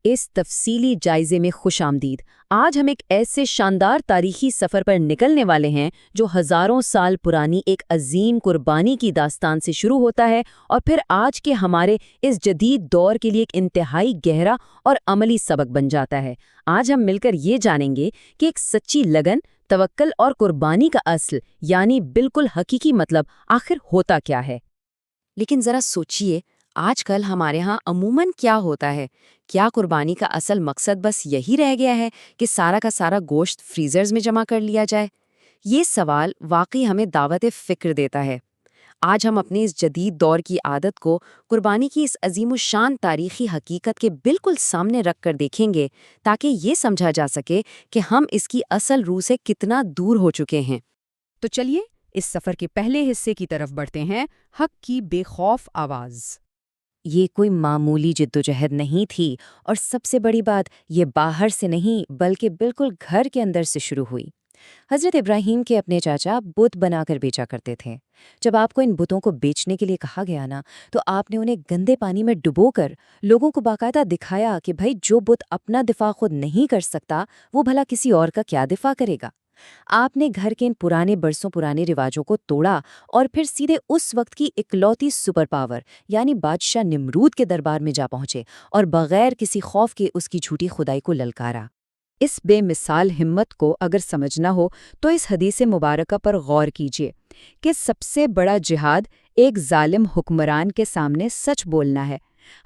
اس تفصیلی جائزے میں خوش آمدید۔ آج ہم ایک ایسے شاندار تاریخی سفر پر نکلنے والے ہیں جو ہزاروں سال پرانی ایک عظیم قربانی کی داستان سے شروع ہوتا ہے اور پھر آج کے ہمارے اس جدید دور کے لیے ایک انتہائی گہرا اور عملی سبق بن جاتا ہے۔ آج ہم مل کر یہ جانیں گے کہ ایک سچی لگن، توکل اور قربانی کا اصل یعنی بالکل حقیقی مطلب آخر ہوتا کیا ہے۔ لیکن ذرا سوچئے، آج کل ہمارے ہاں عموماً کیا ہوتا ہے؟ کیا قربانی کا اصل مقصد بس یہی رہ گیا ہے کہ سارا کا سارا گوشت فریزرز میں جمع کر لیا جائے؟ یہ سوال واقعی ہمیں دعوت فکر دیتا ہے۔ آج ہم اپنے اس جدید دور کی عادت کو قربانی کی اس عظیم الشان تاریخی حقیقت کے بالکل سامنے رکھ کر دیکھیں گے تاکہ یہ سمجھا جا سکے کہ ہم اس کی اصل روح سے کتنا دور ہو چکے ہیں۔ تو چلیے اس سفر کے پہلے حصے کی طرف بڑھتے ہیں، حق کی بے خوف آواز۔ یہ کوئی معمولی جدوجہد نہیں تھی، اور سب سے بڑی بات یہ باہر سے نہیں بلکہ بالکل گھر کے اندر سے شروع ہوئی۔ حضرت ابراہیم کے اپنے چاچا بت بنا کر بیچا کرتے تھے۔ جب آپ کو ان بتوں کو بیچنے کے لیے کہا گیا نا، تو آپ نے انہیں گندے پانی میں ڈبو کر لوگوں کو باقاعدہ دکھایا کہ بھائی جو بت اپنا دفاع خود نہیں کر سکتا وہ بھلا کسی اور کا کیا دفاع کرے گا۔ آپ نے گھر کے ان پرانے برسوں پرانے رواجوں کو توڑا اور پھر سیدھے اس وقت کی اکلوتی سپر پاور یعنی بادشاہ نمرود کے دربار میں جا پہنچے اور بغیر کسی خوف کے اس کی جھوٹی خدائی کو للکارا۔ اس بے مثال ہمت کو اگر سمجھنا ہو تو اس حدیث مبارکہ پر غور کیجیے کہ سب سے بڑا جہاد ایک ظالم حکمران کے سامنے سچ بولنا ہے۔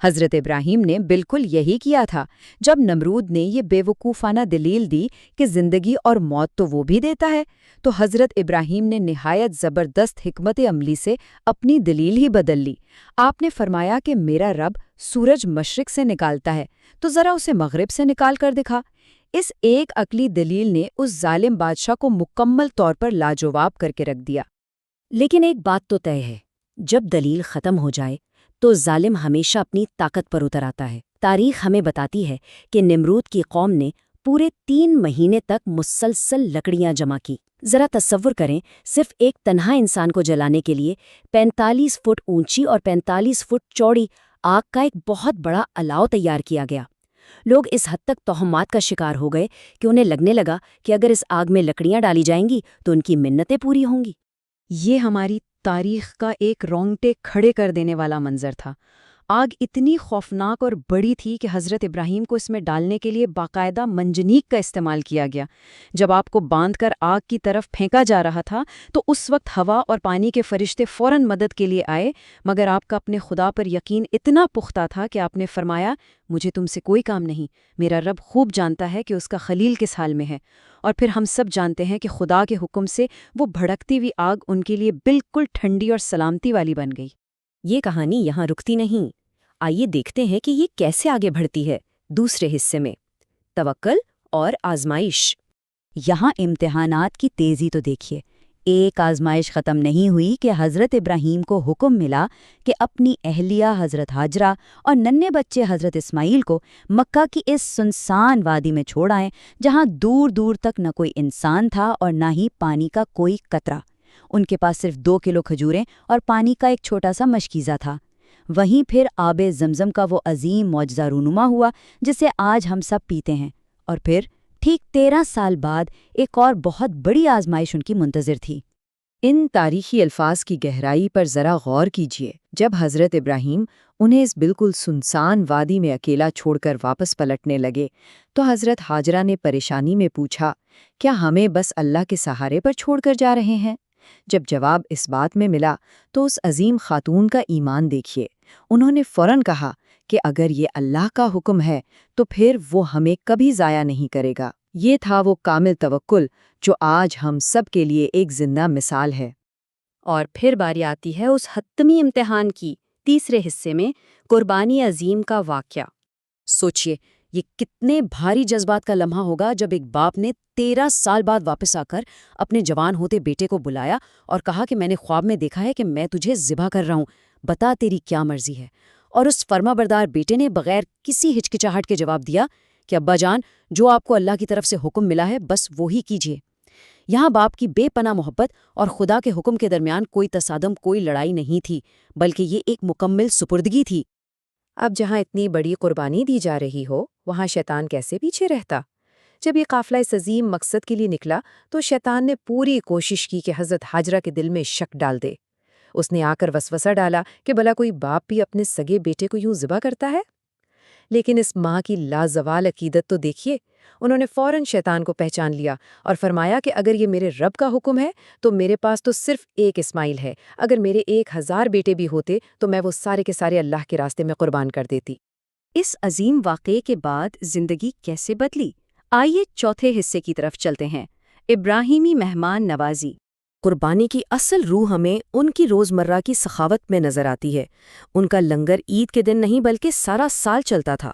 حضرت ابراہیم نے بالکل یہی کیا تھا۔ جب نمرود نے یہ بے وقوفانہ دلیل دی کہ زندگی اور موت تو وہ بھی دیتا ہے، تو حضرت ابراہیم نے نہایت زبردست حکمت عملی سے اپنی دلیل ہی بدل لی۔ آپ نے فرمایا کہ میرا رب سورج مشرق سے نکالتا ہے تو ذرا اسے مغرب سے نکال کر دکھا۔ اس ایک عقلی دلیل نے اس ظالم بادشاہ کو مکمل طور پر لاجواب کر کے رکھ دیا۔ لیکن ایک بات تو طے ہے، جب دلیل ختم ہو جائے تو ظالم ہمیشہ اپنی طاقت پر اتر آتا ہے۔ تاریخ ہمیں بتاتی ہے کہ نمرود کی قوم نے پورے 3 مہینے تک مسلسل لکڑیاں جمع کی۔ ذرا تصور کریں، صرف ایک تنہا انسان کو جلانے کے لیے 45 فٹ اونچی اور 45 فٹ چوڑی آگ کا ایک بہت بڑا الاؤ تیار کیا گیا۔ لوگ اس حد تک توہمات کا شکار ہو گئے کہ انہیں لگنے لگا کہ اگر اس آگ میں لکڑیاں ڈالی جائیں گی تو ان کی منتیں پوری ہوں گی۔ یہ ہماری تاریخ کا ایک رونگٹے کھڑے کر دینے والا منظر تھا۔ آگ اتنی خوفناک اور بڑی تھی کہ حضرت ابراہیم کو اس میں ڈالنے کے لیے باقاعدہ منجنیق کا استعمال کیا گیا۔ جب آپ کو باندھ کر آگ کی طرف پھینکا جا رہا تھا تو اس وقت ہوا اور پانی کے فرشتے فوراً مدد کے لیے آئے، مگر آپ کا اپنے خدا پر یقین اتنا پختہ تھا کہ آپ نے فرمایا، مجھے تم سے کوئی کام نہیں، میرا رب خوب جانتا ہے کہ اس کا خلیل کس حال میں ہے۔ اور پھر ہم سب جانتے ہیں کہ خدا کے حکم سے وہ بھڑکتی ہوئی آگ ان کے لیے بالکل ٹھنڈی اور سلامتی والی بن گئی۔ یہ کہانی یہاں رکتی نہیں، آئیے دیکھتے ہیں کہ یہ کیسے آگے بڑھتی ہے۔ دوسرے حصے میں توکل اور آزمائش۔ یہاں امتحانات کی تیزی تو دیکھیے۔ ایک آزمائش ختم نہیں ہوئی کہ حضرت ابراہیم کو حکم ملا کہ اپنی اہلیہ حضرت ہاجرہ اور ننھے بچے حضرت اسماعیل کو مکہ کی اس سنسان وادی میں چھوڑ آئیں، جہاں دور دور تک نہ کوئی انسان تھا اور نہ ہی پانی کا کوئی قطرہ۔ ان کے پاس صرف 2 کلو کھجوریں اور پانی کا ایک چھوٹا سا مشکیزہ تھا۔ وہیں پھر آب زمزم کا وہ عظیم معجزہ رونما ہوا جسے آج ہم سب پیتے ہیں۔ اور پھر ٹھیک 13 سال بعد ایک اور بہت بڑی آزمائش ان کی منتظر تھی۔ ان تاریخی الفاظ کی گہرائی پر ذرا غور کیجیے۔ جب حضرت ابراہیم انہیں اس بالکل سنسان وادی میں اکیلا چھوڑ کر واپس پلٹنے لگے تو حضرت ہاجرہ نے پریشانی میں پوچھا، کیا ہمیں بس اللہ کے سہارے پر چھوڑ کر جا رہے ہیں؟ جب جواب اس بات میں ملا تو اس عظیم خاتون کا ایمان دیکھیے۔ انہوں نے فوراً کہا کہ اگر یہ اللہ کا حکم ہے تو پھر وہ ہمیں کبھی ضائع نہیں کرے گا۔ یہ تھا وہ کامل توکل جو آج ہم سب کے لیے ایک زندہ مثال ہے۔ اور پھر باری آتی ہے اس حتمی امتحان کی، تیسرے حصے میں قربانی عظیم کا واقعہ۔ سوچئے یہ کتنے بھاری جذبات کا لمحہ ہوگا جب ایک باپ نے 13 سال بعد واپس آ کر اپنے جوان ہوتے بیٹے کو بلایا اور کہا کہ میں نے خواب میں دیکھا ہے کہ میں تجھے ذبح کر رہا ہوں، بتا تیری کیا مرضی ہے۔ اور اس فرما بردار بیٹے نے بغیر کسی ہچکچاہٹ کے جواب دیا کہ ابا جان، جو آپ کو اللہ کی طرف سے حکم ملا ہے بس وہی کیجیے۔ یہاں باپ کی بے پناہ محبت اور خدا کے حکم کے درمیان کوئی تصادم، کوئی لڑائی نہیں تھی، بلکہ یہ ایک مکمل سپردگی تھی۔ اب جہاں اتنی بڑی قربانی دی جا رہی ہو، وہاں شیطان کیسے پیچھے رہتا؟ جب یہ قافلہ اس عظیم مقصد کے لیے نکلا تو شیطان نے پوری کوشش کی کہ حضرت حاجرہ کے دل میں شک ڈال دے۔ اس نے آ کر وسوسہ ڈالا کہ بھلا کوئی باپ بھی اپنے سگے بیٹے کو یوں ذبح کرتا ہے؟ لیکن اس ماں کی لازوال عقیدت تو دیکھیے، انہوں نے فوراً شیطان کو پہچان لیا اور فرمایا کہ اگر یہ میرے رب کا حکم ہے تو میرے پاس تو صرف ایک اسماعیل ہے، اگر میرے 1000 بیٹے بھی ہوتے تو میں وہ سارے کے سارے اللہ کے راستے میں قربان کر دیتی۔ اس عظیم واقعے کے بعد زندگی کیسے بدلی؟ آئیے چوتھے حصے کی طرف چلتے ہیں، ابراہیمی مہمان نوازی۔ قربانی کی اصل روح ہمیں ان کی روزمرہ کی سخاوت میں نظر آتی ہے۔ ان کا لنگر عید کے دن نہیں بلکہ سارا سال چلتا تھا۔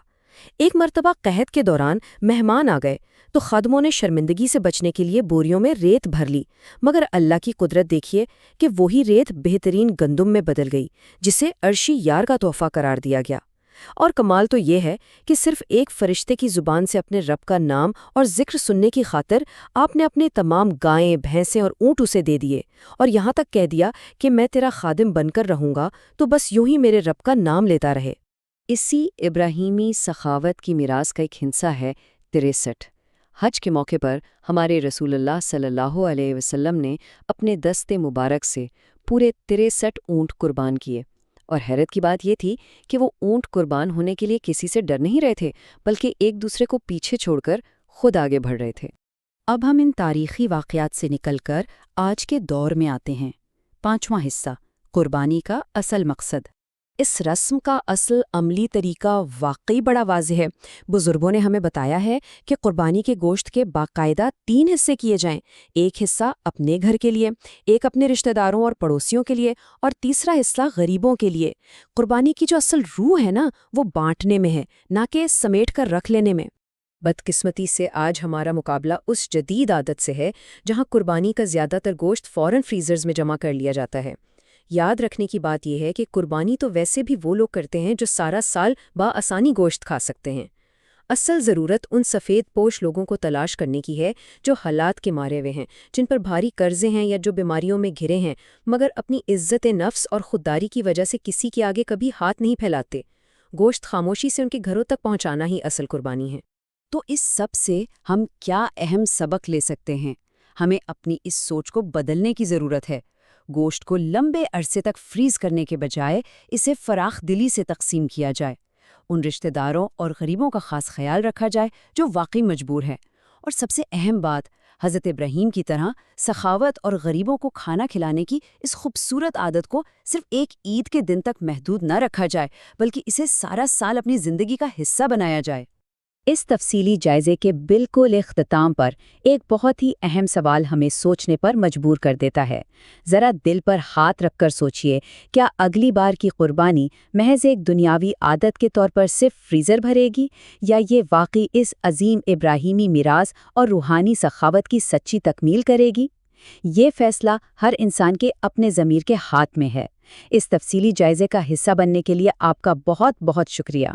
ایک مرتبہ قحط کے دوران مہمان آ گئے تو خادموں نے شرمندگی سے بچنے کے لیے بوریوں میں ریت بھر لی، مگر اللہ کی قدرت دیکھیے کہ وہی ریت بہترین گندم میں بدل گئی، جسے عرشی یار کا تحفہ قرار دیا گیا۔ اور کمال تو یہ ہے کہ صرف ایک فرشتے کی زبان سے اپنے رب کا نام اور ذکر سننے کی خاطر آپ نے اپنے تمام گائیں، بھینسیں اور اونٹ اسے دے دیے، اور یہاں تک کہہ دیا کہ میں تیرا خادم بن کر رہوں گا تو بس یوں ہی میرے رب کا نام لیتا رہے۔ اسی ابراہیمی سخاوت کی میراث کا ایک حصہ ہے 63۔ حج کے موقع پر ہمارے رسول اللہ صلی اللہ علیہ وسلم نے اپنے دست مبارک سے پورے 63 اونٹ قربان کیے، اور حیرت کی بات یہ تھی کہ وہ اونٹ قربان ہونے کے لیے کسی سے ڈر نہیں رہے تھے، بلکہ ایک دوسرے کو پیچھے چھوڑ کر خود آگے بڑھ رہے تھے۔ اب ہم ان تاریخی واقعات سے نکل کر آج کے دور میں آتے ہیں۔ 5واں حصہ، قربانی کا اصل مقصد۔ اس رسم کا اصل عملی طریقہ واقعی بڑا واضح ہے۔ بزرگوں نے ہمیں بتایا ہے کہ قربانی کے گوشت کے باقاعدہ 3 حصے کیے جائیں، ایک حصہ اپنے گھر کے لیے، ایک اپنے رشتہ داروں اور پڑوسیوں کے لیے، اور تیسرا حصہ غریبوں کے لیے۔ قربانی کی جو اصل روح ہے نا، وہ بانٹنے میں ہے، نہ کہ سمیٹ کر رکھ لینے میں۔ بدقسمتی سے آج ہمارا مقابلہ اس جدید عادت سے ہے جہاں قربانی کا زیادہ تر گوشت فوراً فریزرز میں جمع کر لیا جاتا ہے۔ یاد رکھنے کی بات یہ ہے کہ قربانی تو ویسے بھی وہ لوگ کرتے ہیں جو سارا سال بآسانی گوشت کھا سکتے ہیں۔ اصل ضرورت ان سفید پوش لوگوں کو تلاش کرنے کی ہے جو حالات کے مارے ہوئے ہیں، جن پر بھاری قرضے ہیں یا جو بیماریوں میں گھرے ہیں، مگر اپنی عزت نفس اور خودداری کی وجہ سے کسی کے آگے کبھی ہاتھ نہیں پھیلاتے۔ گوشت خاموشی سے ان کے گھروں تک پہنچانا ہی اصل قربانی ہے۔ تو اس سب سے ہم کیا اہم سبق لے سکتے ہیں؟ ہمیں اپنی اس سوچ کو بدلنے کی ضرورت ہے۔ گوشت کو لمبے عرصے تک فریز کرنے کے بجائے اسے فراخ دلی سے تقسیم کیا جائے۔ ان رشتہ داروں اور غریبوں کا خاص خیال رکھا جائے جو واقعی مجبور ہیں۔ اور سب سے اہم بات، حضرت ابراہیم کی طرح سخاوت اور غریبوں کو کھانا کھلانے کی اس خوبصورت عادت کو صرف ایک عید کے دن تک محدود نہ رکھا جائے، بلکہ اسے سارا سال اپنی زندگی کا حصہ بنایا جائے۔ اس تفصیلی جائزے کے بالکل اختتام پر ایک بہت ہی اہم سوال ہمیں سوچنے پر مجبور کر دیتا ہے۔ ذرا دل پر ہاتھ رکھ کر سوچئے، کیا اگلی بار کی قربانی محض ایک دنیاوی عادت کے طور پر صرف فریزر بھرے گی، یا یہ واقعی اس عظیم ابراہیمی میراث اور روحانی سخاوت کی سچی تکمیل کرے گی؟ یہ فیصلہ ہر انسان کے اپنے ضمیر کے ہاتھ میں ہے۔ اس تفصیلی جائزے کا حصہ بننے کے لیے آپ کا بہت بہت شکریہ۔